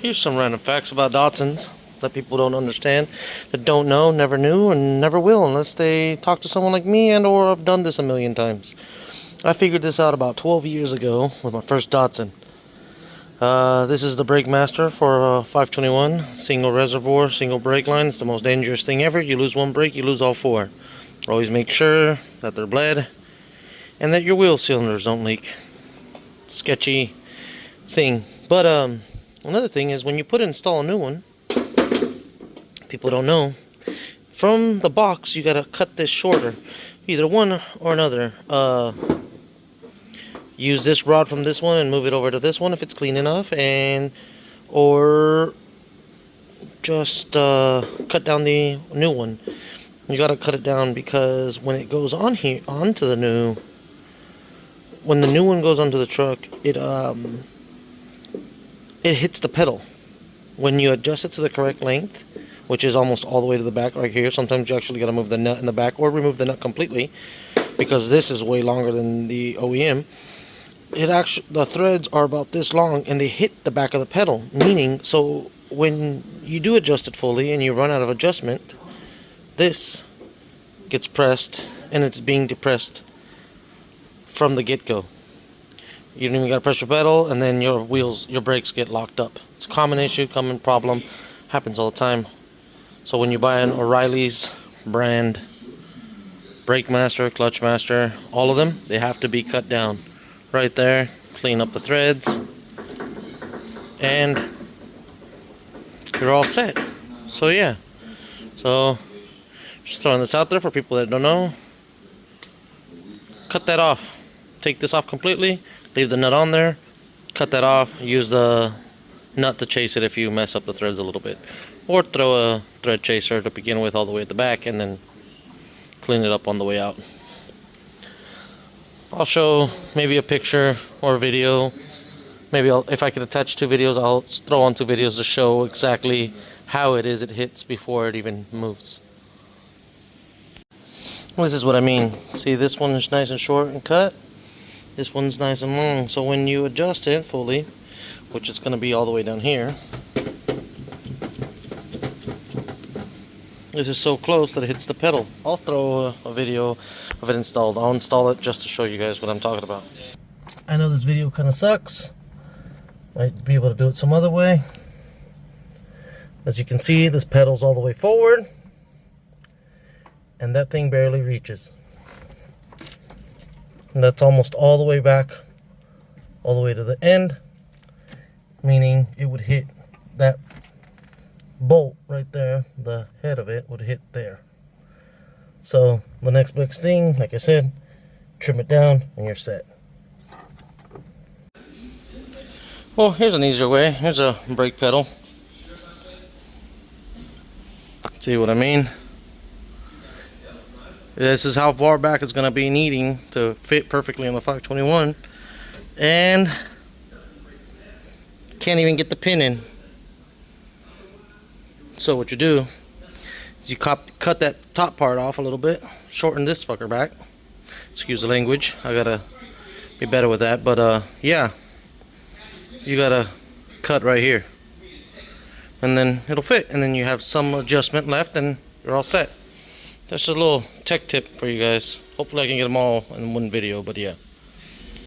Here's some random facts about Datsuns that people don't understand, that don't know, never knew, and never will unless they talk to someone like me and or I've done this a million times. I figured this out about 12 years ago with my first Datsun. This is the brake master for 521, single reservoir, single brake line. It's the most dangerous thing ever. You lose one brake, you lose all four. Always make sure that they're bled and that your wheel cylinders don't leak. Sketchy thing. But another thing is when you install a new one, people don't know, from the box you gotta cut this shorter, either one or another. Use this rod from this one and move it over to this one if it's clean enough, or just cut down the new one. You gotta cut it down because when it goes on here onto the new, when the new one goes onto the truck, it hits the pedal. When you adjust it to the correct length, which is almost all the way to the back right here, sometimes you actually gotta move the nut in the back or remove the nut completely because this is way longer than the OEM. The threads are about this long and they hit the back of the pedal, meaning so when you do adjust it fully and you run out of adjustment, this gets pressed and it's being depressed from the get-go. You don't even gotta press your pedal and then your brakes get locked up. It's a common issue, common problem, happens all the time. So when you buy an O'Reilly's brand brake master, clutch master, all of them, they have to be cut down. Right there, clean up the threads, and you're all set. So yeah, so just throwing this out there for people that don't know. Cut that off. Take this off completely, leave the nut on there, cut that off, use the nut to chase it if you mess up the threads a little bit, or throw a thread chaser to begin with all the way at the back and then clean it up on the way out. I'll show maybe a picture or a video. Maybe if I could attach two videos, I'll throw on two videos to show exactly how it hits before it even moves. This is what I mean. See, this one is nice and short and cut. This one's nice and long. So when you adjust it fully, which is going to be all the way down here, this is so close that it hits the pedal. I'll throw a video of it installed. I'll install it just to show you guys what I'm talking about. I know this video kind of sucks. Might be able to do it some other way. As you can see, this pedal's all the way forward, and that thing barely reaches. And that's almost all the way back, all the way to the end, meaning it would hit that bolt right there. The head of it would hit there. So the next big thing, like I said, trim it down and you're set. Well, here's an easier way. Here's a brake pedal. See what I mean? This is how far back it's going to be needing to fit perfectly on the 521, and can't even get the pin in. So what you do is you cut that top part off a little bit, shorten this fucker back. Excuse the language, I gotta be better with that, but yeah, you gotta cut right here and then it'll fit, and then you have some adjustment left and you're all set. That's just a little tech tip for you guys. Hopefully I can get them all in one video, but yeah.